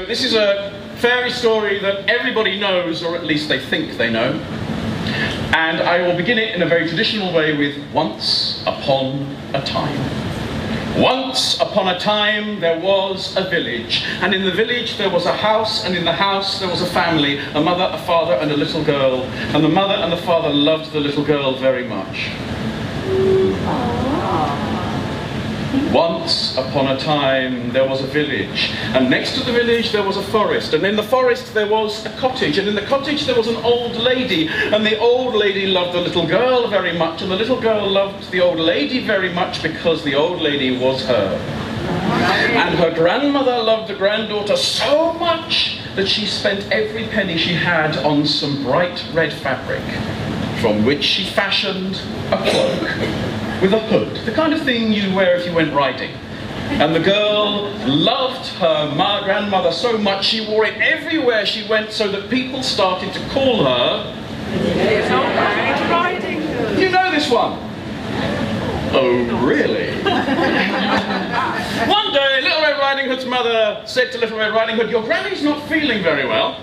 this is a fairy story that everybody knows, or at least they think they know. And I will begin it in a very traditional way with Once Upon a Time. Once upon a time there was a village, and in the village there was a house, and in the house there was a family, a mother, a father, and a little girl. And the mother and the father loved the little girl very much. Once upon a time there was a village, and next to the village there was a forest, and in the forest there was a cottage, and in the cottage there was an old lady, and the old lady loved the little girl very much, and the little girl loved the old lady very much because the old lady was her. And her grandmother loved the granddaughter so much that she spent every penny she had on some bright red fabric, from which she fashioned a cloak with a hood, the kind of thing you wear if you went riding. And the girl loved her grandmother so much she wore it everywhere she went, so that people started to call her Riding Hood. You know this one? Oh, really? One day, Little Red Riding Hood's mother said to Little Red Riding Hood, "Your granny's not feeling very well.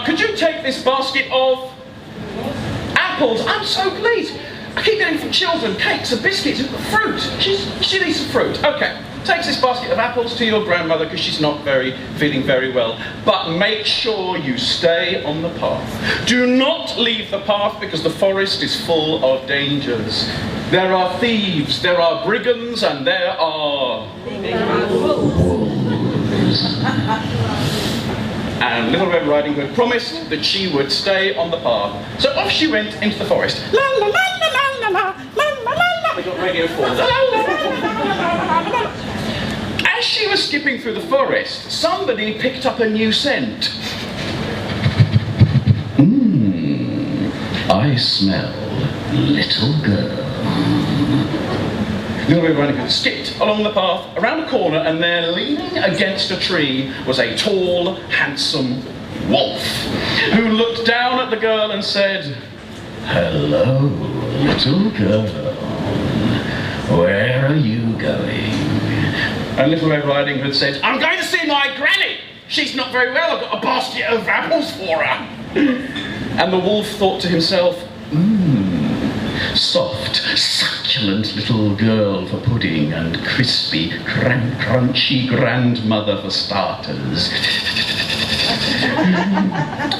Could you take this basket of apples? I'm so pleased. I keep getting from children cakes and biscuits and fruit. She needs some fruit." Okay, takes this basket of apples to your grandmother because she's not feeling very well. But make sure you stay on the path. Do not leave the path because the forest is full of dangers. There are thieves, there are brigands, and there are wolves. And Little Red Riding Hood promised that she would stay on the path. So off she went into the forest. La la la la la la la la la la. They got Radio 4. La la la la la. As she was skipping through the forest, somebody picked up a new scent. I smell little girl. Little Red Riding Hood skipped along the path, around a corner, and there, leaning against a tree, was a tall, handsome wolf, who looked down at the girl and said, "Hello, little girl. Where are you going?" And Little Red Riding Hood said, "I'm going to see my granny. She's not very well. I've got a basket of apples for her." And the wolf thought to himself, soft, succulent little girl for pudding, and crispy, crunchy grandmother for starters.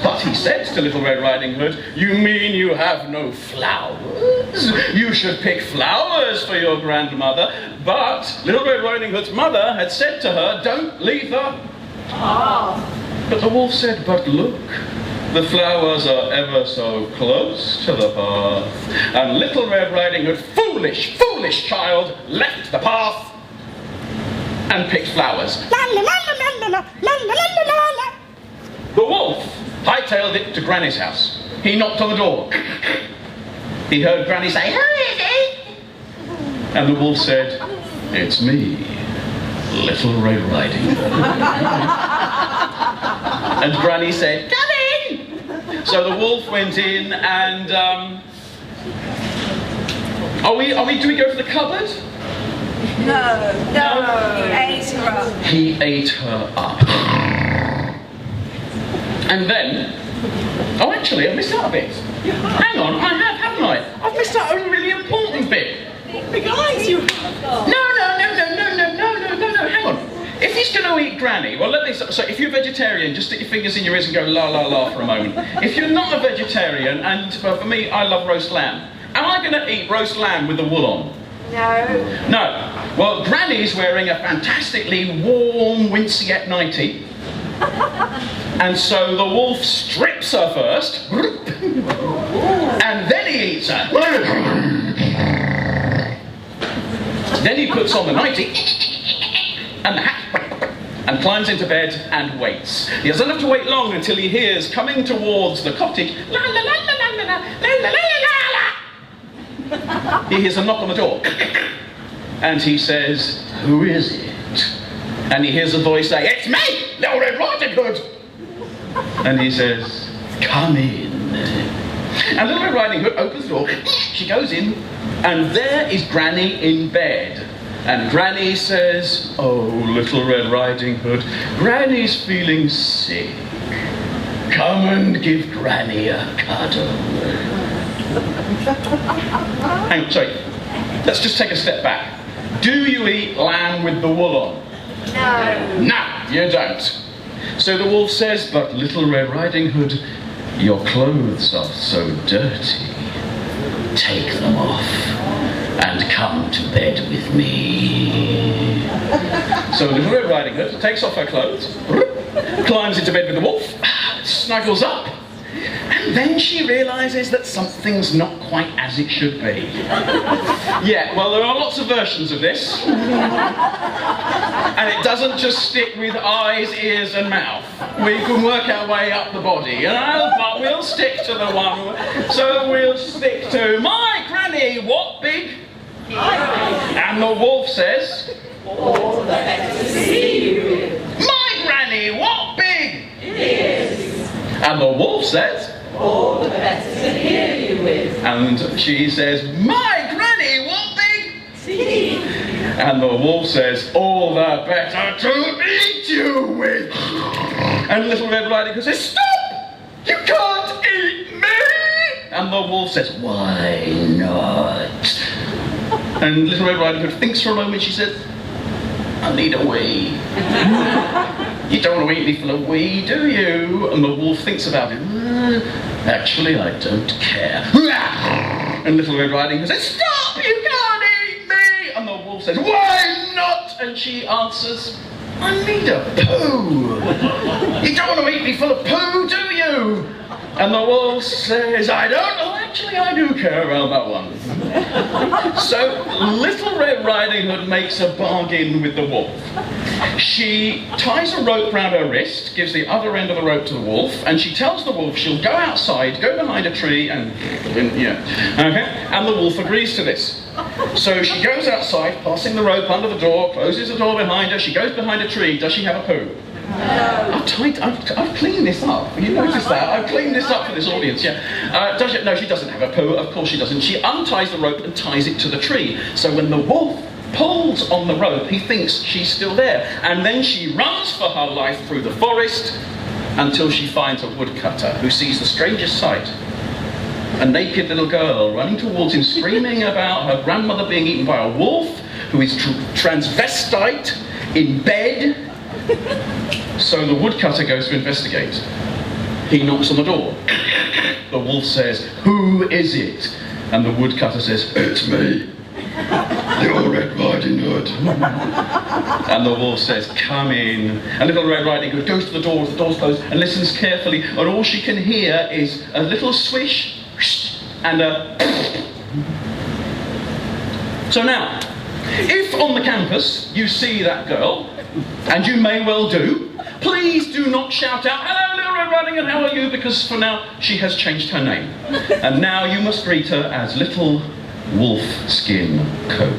But he said to Little Red Riding Hood, "You mean you have no flowers? You should pick flowers for your grandmother." But Little Red Riding Hood's mother had said to her, "Don't leave the path." But the wolf said, "But look, the flowers are ever so close to the path." And Little Red Riding Hood, foolish, foolish child, left the path and picked flowers. La la la la la la la la la la la. The wolf hightailed it to Granny's house. He knocked on the door. He heard Granny say, "Who is it?" And the wolf said, "It's me, Little Red Riding Hood." And Granny said, "Come in." So the wolf went in, and do we go to the cupboard? No. He ate her up. He ate her up. And then, oh, actually, I missed out a bit. Hang on, I have, haven't I? I've missed out a really important bit. Guys, you No, hang on. If he's going to eat Granny, well, so if you're vegetarian, just stick your fingers in your ears and go la la la for a moment. If you're not a vegetarian, and for me, I love roast lamb, am I going to eat roast lamb with the wool on? No. Well, Granny's wearing a fantastically warm Winceyette nightie. And so the wolf strips her first, and then he eats her. Then he puts on the nightie and the hat, and climbs into bed and waits. He doesn't have to wait long until he hears, coming towards the cottage, la la la la la la la la la la la. He hears a knock on the door, and he says, "Who is it?" And he hears a voice say, "It's me, Little Red Riding Hood." And he says, "Come in." And Little Red Riding Hood opens the door, she goes in, and there is Granny in bed. And Granny says, "Oh, Little Red Riding Hood, Granny's feeling sick. Come and give Granny a cuddle." Hang on, sorry. Let's just take a step back. Do you eat lamb with the wool on? No. No, you don't. So the wolf says, "But Little Red Riding Hood, your clothes are so dirty. Take them off and come to bed with me." So Little Red Riding Hood takes off her clothes, climbs into bed with the wolf, snuggles up, and then she realises that something's not quite as it should be. Yeah, well, there are lots of versions of this. And it doesn't just stick with eyes, ears and mouth. We can work our way up the body, but we'll stick to the one. So we'll stick to, "My granny, what big?" And the wolf says, All the better to see you. "My granny, what big?" Ears. And the wolf says, All the better to hear you with. and she says, "My granny, what big?" Teeth. And the wolf says, "All the better to eat you with." And Little Red Riding Hood says, "Stop! You can't eat me!" And the wolf says, "Why not?" And Little Red Riding Hood thinks for a moment. She says, "I need a wee." "You don't want to eat me full of wee, do you?" And the wolf thinks about it. "Actually, I don't care." And Little Red Riding Hood says, "Stop! You can't eat me!" And the wolf says, "Why not?" And she answers, "I need a poo." "You don't want to eat me full of poo, do you?" And the wolf says, "I don't know, actually I do care about that one." So Little Red Riding Hood makes a bargain with the wolf. She ties a rope round her wrist, gives the other end of the rope to the wolf, and she tells the wolf she'll go outside, go behind a tree, and the wolf agrees to this. So she goes outside, passing the rope under the door, closes the door behind her, she goes behind a tree. Does she have a poo? No. I've cleaned this up. You noticed that? I've cleaned this up for this audience, yeah. Does she? No, she doesn't have a poo. Of course she doesn't. She unties the rope and ties it to the tree. So when the wolf pulls on the rope, he thinks she's still there. And then she runs for her life through the forest until she finds a woodcutter who sees the strangest sight. A naked little girl running towards him, screaming about her grandmother being eaten by a wolf, who is transvestite, in bed. So the woodcutter goes to investigate. He knocks on the door. The wolf says, "Who is it?" And the woodcutter says, "It's me, Little Red Riding Hood." And the wolf says, "Come in." And Little Red Riding Hood goes to the door, the door's closed, and listens carefully, and all she can hear is a little swish, and a... So now, if on the campus you see that girl, and you may well do, please do not shout out, "Hello, Little Red Riding Hood, how are you?" Because for now, she has changed her name. And now you must greet her as Little Wolf Skin Coat.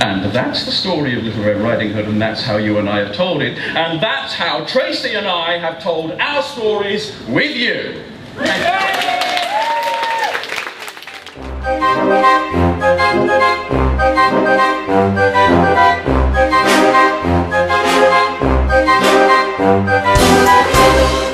And that's the story of Little Red Riding Hood, and that's how you and I have told it. And that's how Tracy and I have told our stories with you. Thank you.